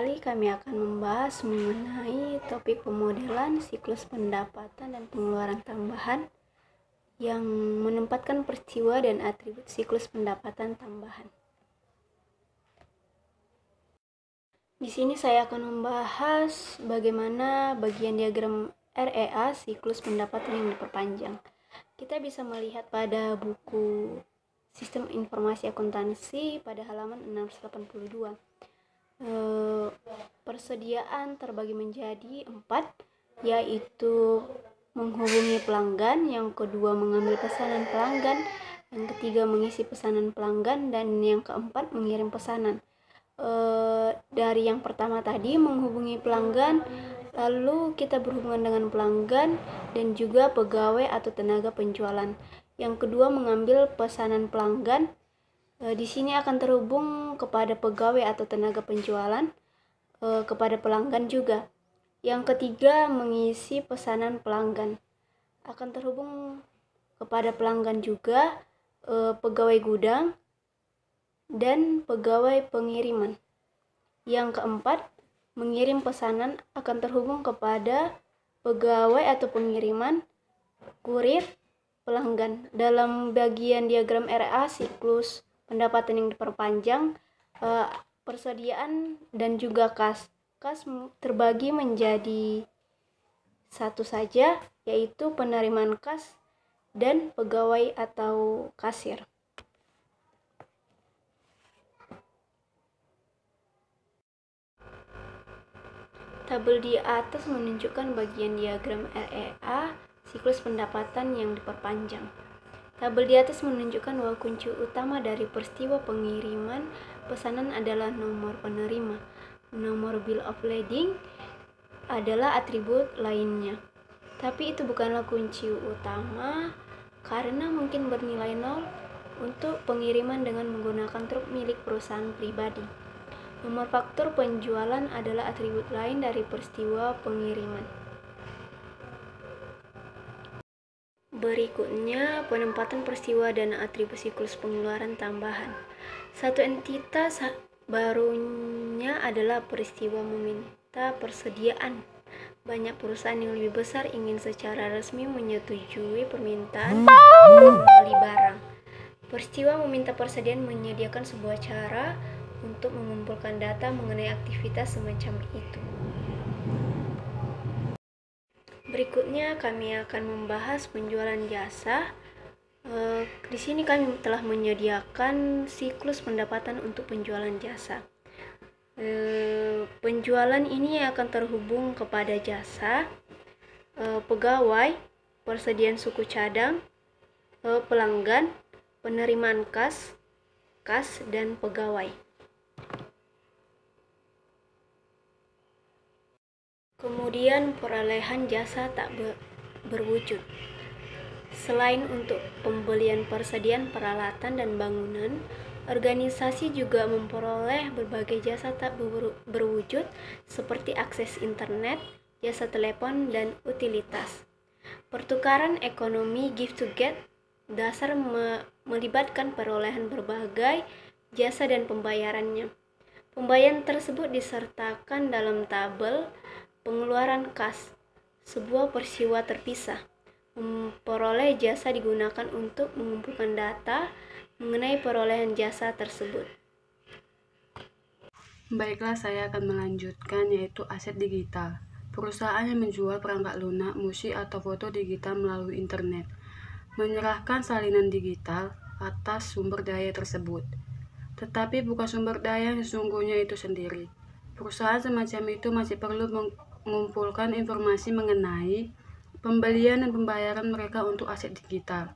kali kami akan membahas mengenai topik pemodelan siklus pendapatan dan pengeluaran tambahan yang menempatkan peristiwa dan atribut siklus pendapatan tambahan. Di sini saya akan membahas bagaimana bagian diagram REA siklus pendapatan yang diperpanjang. Kita bisa melihat pada buku Sistem Informasi Akuntansi pada halaman 682. Persediaan terbagi menjadi 4, yaitu menghubungi pelanggan, yang kedua mengambil pesanan pelanggan, yang ketiga mengisi pesanan pelanggan, dan yang keempat mengirim pesanan. Dari yang pertama tadi menghubungi pelanggan, lalu kita berhubungan dengan pelanggan dan juga pegawai atau tenaga penjualan. Yang kedua mengambil pesanan pelanggan, di sini akan terhubung kepada pegawai atau tenaga penjualan, kepada pelanggan juga. Yang ketiga mengisi pesanan pelanggan, akan terhubung kepada pelanggan juga, pegawai gudang dan pegawai pengiriman. Yang keempat mengirim pesanan, akan terhubung kepada pegawai atau pengiriman, kurir, pelanggan. Dalam bagian diagram RA siklus pendapatan yang diperpanjang, persediaan dan juga kas terbagi menjadi satu saja, yaitu penerimaan kas dan pegawai atau kasir. Tabel di atas menunjukkan bagian diagram REA siklus pendapatan yang diperpanjang. Tabel di atas menunjukkan bahwa kunci utama dari peristiwa pengiriman pesanan adalah nomor penerima. Nomor bill of lading adalah atribut lainnya. Tapi itu bukanlah kunci utama karena mungkin bernilai 0 untuk pengiriman dengan menggunakan truk milik perusahaan pribadi. Nomor faktur penjualan adalah atribut lain dari peristiwa pengiriman. Berikutnya, penempatan peristiwa dan atribut siklus pengeluaran tambahan. Satu entitas barunya adalah peristiwa meminta persediaan. Banyak perusahaan yang lebih besar ingin secara resmi menyetujui permintaan membeli barang. Peristiwa meminta persediaan menyediakan sebuah cara untuk mengumpulkan data mengenai aktivitas semacam itu. Berikutnya kami akan membahas penjualan jasa. Di sini kami telah menyediakan siklus pendapatan untuk penjualan jasa. Penjualan ini akan terhubung kepada jasa, pegawai, persediaan suku cadang, pelanggan, penerimaan kas, dan pegawai. Kemudian perolehan jasa tak berwujud. Selain untuk pembelian persediaan peralatan dan bangunan, organisasi juga memperoleh berbagai jasa tak berwujud seperti akses internet, jasa telepon, dan utilitas. Pertukaran ekonomi give to get dasar melibatkan perolehan berbagai jasa dan pembayarannya. Pembayaran tersebut disertakan dalam tabel pengeluaran kas, sebuah peristiwa terpisah. Memperoleh jasa digunakan untuk mengumpulkan data mengenai perolehan jasa tersebut. Baiklah, saya akan melanjutkan, yaitu aset digital. Perusahaan yang menjual perangkat lunak, musik, atau foto digital melalui internet menyerahkan salinan digital atas sumber daya tersebut. Tetapi bukan sumber daya yang sesungguhnya itu sendiri. Perusahaan semacam itu masih perlu mengumpulkan informasi mengenai pembelian dan pembayaran mereka untuk aset digital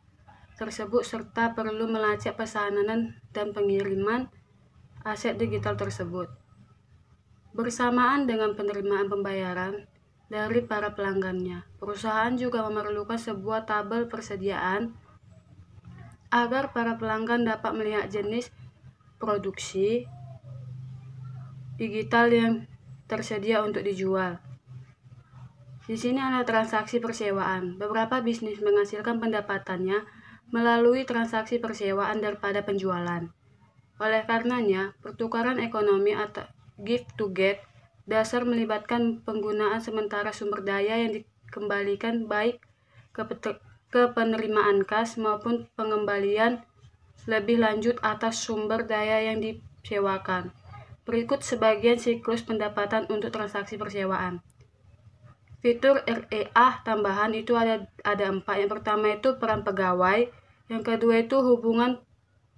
tersebut, serta perlu melacak pesanan dan pengiriman aset digital tersebut. Bersamaan dengan penerimaan pembayaran dari para pelanggannya, perusahaan juga memerlukan sebuah tabel persediaan agar para pelanggan dapat melihat jenis produksi digital yang tersedia untuk dijual. Di sini ada transaksi persewaan. Beberapa bisnis menghasilkan pendapatannya melalui transaksi persewaan daripada penjualan. Oleh karenanya, pertukaran ekonomi atau give to get dasar melibatkan penggunaan sementara sumber daya yang dikembalikan baik ke penerimaan kas maupun pengembalian lebih lanjut atas sumber daya yang disewakan. Berikut sebagian siklus pendapatan untuk transaksi persewaan. Fitur REA tambahan itu ada 4. Yang pertama itu peran pegawai, yang kedua itu hubungan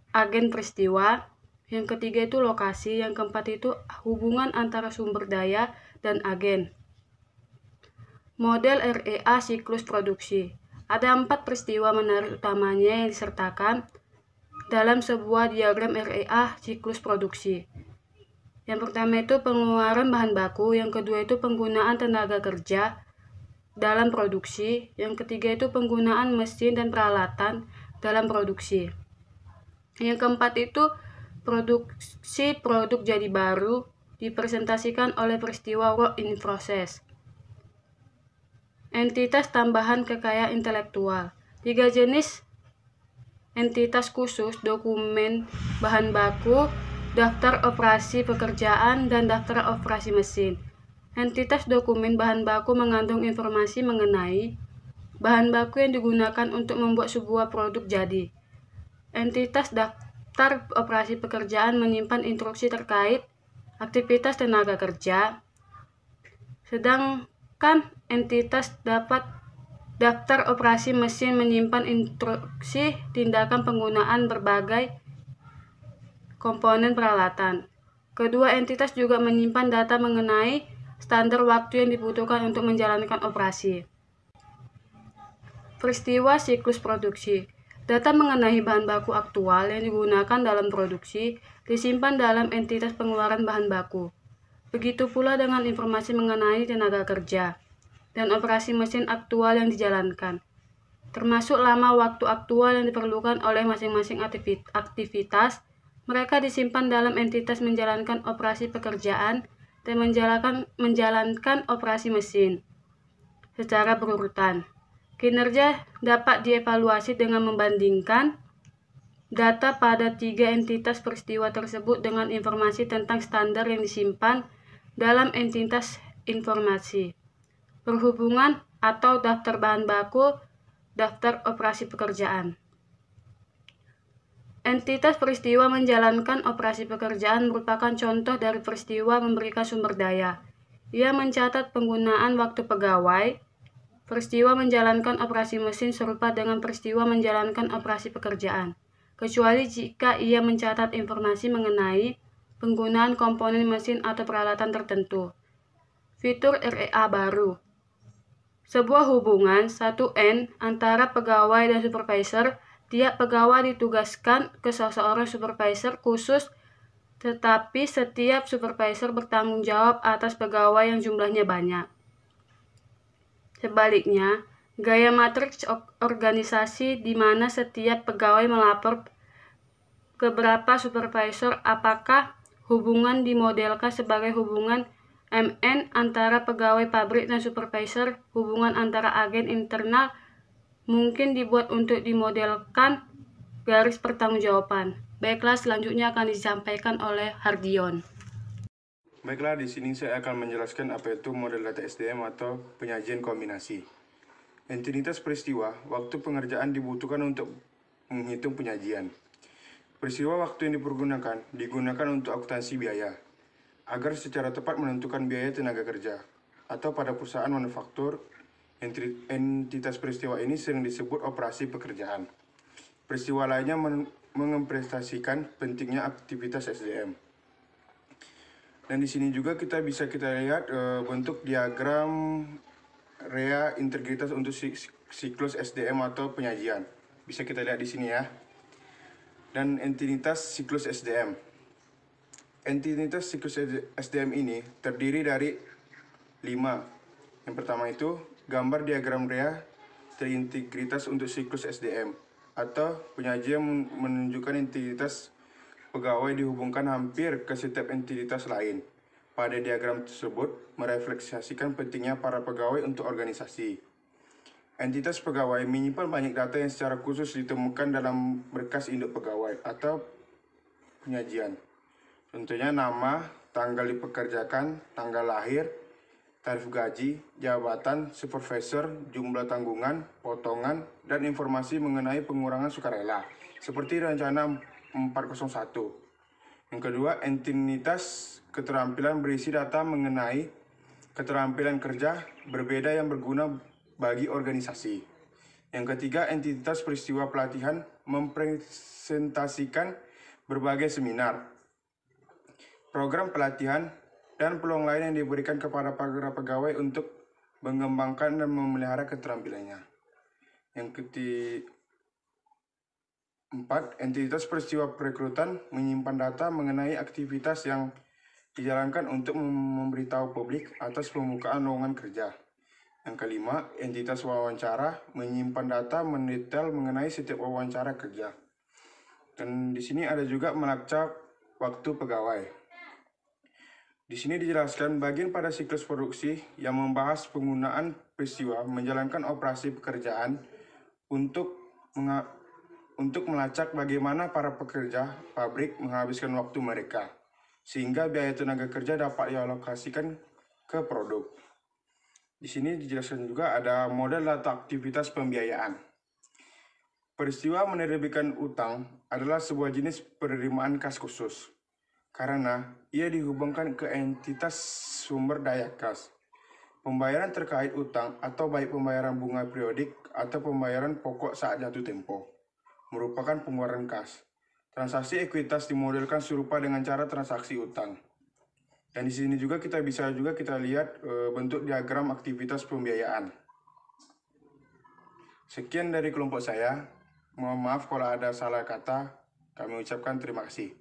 agen peristiwa, yang ketiga itu lokasi, yang keempat itu hubungan antara sumber daya dan agen. Model REA siklus produksi. Ada 4 peristiwa menarik utamanya yang disertakan dalam sebuah diagram REA siklus produksi. Yang pertama itu pengeluaran bahan baku, yang kedua itu penggunaan tenaga kerja dalam produksi, yang ketiga itu penggunaan mesin dan peralatan dalam produksi. Yang keempat itu produksi produk jadi baru dipresentasikan oleh peristiwa work in process. Entitas tambahan kekayaan intelektual. 3 jenis entitas khusus: dokumen bahan baku, daftar operasi pekerjaan, dan daftar operasi mesin. Entitas dokumen bahan baku mengandung informasi mengenai bahan baku yang digunakan untuk membuat sebuah produk jadi. Entitas daftar operasi pekerjaan menyimpan instruksi terkait aktivitas tenaga kerja, sedangkan entitas daftar operasi mesin menyimpan instruksi tindakan penggunaan berbagai komponen peralatan. Kedua entitas juga menyimpan data mengenai standar waktu yang dibutuhkan untuk menjalankan operasi. Peristiwa siklus produksi. Data mengenai bahan baku aktual yang digunakan dalam produksi disimpan dalam entitas pengeluaran bahan baku. Begitu pula dengan informasi mengenai tenaga kerja dan operasi mesin aktual yang dijalankan, termasuk lama waktu aktual yang diperlukan oleh masing-masing aktivitas. Mereka disimpan dalam entitas menjalankan operasi pekerjaan dan menjalankan operasi mesin secara berurutan. Kinerja dapat dievaluasi dengan membandingkan data pada 3 entitas peristiwa tersebut dengan informasi tentang standar yang disimpan dalam entitas informasi berhubungan atau daftar bahan baku, daftar operasi pekerjaan. Entitas peristiwa menjalankan operasi pekerjaan merupakan contoh dari peristiwa memberikan sumber daya. Ia mencatat penggunaan waktu pegawai. Peristiwa menjalankan operasi mesin serupa dengan peristiwa menjalankan operasi pekerjaan, kecuali jika ia mencatat informasi mengenai penggunaan komponen mesin atau peralatan tertentu. Fitur REA baru. Sebuah hubungan 1N antara pegawai dan supervisor. Tiap pegawai ditugaskan ke seseorang supervisor khusus, tetapi setiap supervisor bertanggung jawab atas pegawai yang jumlahnya banyak. Sebaliknya, gaya matriks organisasi di mana setiap pegawai melapor ke beberapa supervisor. Apakah hubungan dimodelkan sebagai hubungan MN antara pegawai pabrik dan supervisor? Hubungan antara agen internal mungkin dibuat untuk dimodelkan garis pertanggungjawaban. Baiklah, selanjutnya akan disampaikan oleh Hardion. Baiklah, di sini saya akan menjelaskan apa itu model data SDM atau penyajian kombinasi. Entitas peristiwa, waktu pengerjaan dibutuhkan untuk menghitung penyajian. Peristiwa waktu yang digunakan untuk akuntansi biaya, agar secara tepat menentukan biaya tenaga kerja. Atau pada perusahaan manufaktur, entitas peristiwa ini sering disebut operasi pekerjaan. Peristiwa lainnya mengepresentasikan pentingnya aktivitas SDM. Dan di sini juga kita lihat bentuk diagram REA integritas untuk siklus SDM atau penyajian. Bisa kita lihat di sini ya. Dan entitas siklus SDM. Entitas siklus SDM ini terdiri dari 5. Yang pertama itu gambar diagram REA terintegritas untuk siklus SDM atau penyajian menunjukkan entitas pegawai dihubungkan hampir ke setiap entitas lain. Pada diagram tersebut merefleksikan pentingnya para pegawai untuk organisasi. Entitas pegawai menyimpan banyak data yang secara khusus ditemukan dalam berkas induk pegawai atau penyajian. Contohnya nama, tanggal dipekerjakan, tanggal lahir, tarif gaji, jabatan, supervisor, jumlah tanggungan, potongan, dan informasi mengenai pengurangan sukarela, seperti rencana 401. Yang kedua, entitas keterampilan berisi data mengenai keterampilan kerja berbeda yang berguna bagi organisasi. Yang ketiga, entitas peristiwa pelatihan mempresentasikan berbagai seminar, program pelatihan, dan peluang lain yang diberikan kepada para pegawai untuk mengembangkan dan memelihara keterampilannya. Yang keempat, entitas peristiwa perekrutan menyimpan data mengenai aktivitas yang dijalankan untuk memberitahu publik atas pembukaan lowongan kerja. Yang kelima, entitas wawancara menyimpan data mendetail mengenai setiap wawancara kerja. Dan di sini ada juga melacak waktu pegawai. Di sini dijelaskan bagian pada siklus produksi yang membahas penggunaan peristiwa menjalankan operasi pekerjaan untuk melacak bagaimana para pekerja pabrik menghabiskan waktu mereka, sehingga biaya tenaga kerja dapat dialokasikan ke produk. Di sini dijelaskan juga ada model data aktivitas pembiayaan. Peristiwa menerbitkan utang adalah sebuah jenis penerimaan kas khusus, karena ia dihubungkan ke entitas sumber daya kas. Pembayaran terkait utang atau baik pembayaran bunga periodik atau pembayaran pokok saat jatuh tempo merupakan pengeluaran kas. Transaksi ekuitas dimodelkan serupa dengan cara transaksi utang. Dan di sini juga kita lihat bentuk diagram aktivitas pembiayaan. Sekian dari kelompok saya. Mohon maaf kalau ada salah kata. Kami ucapkan terima kasih.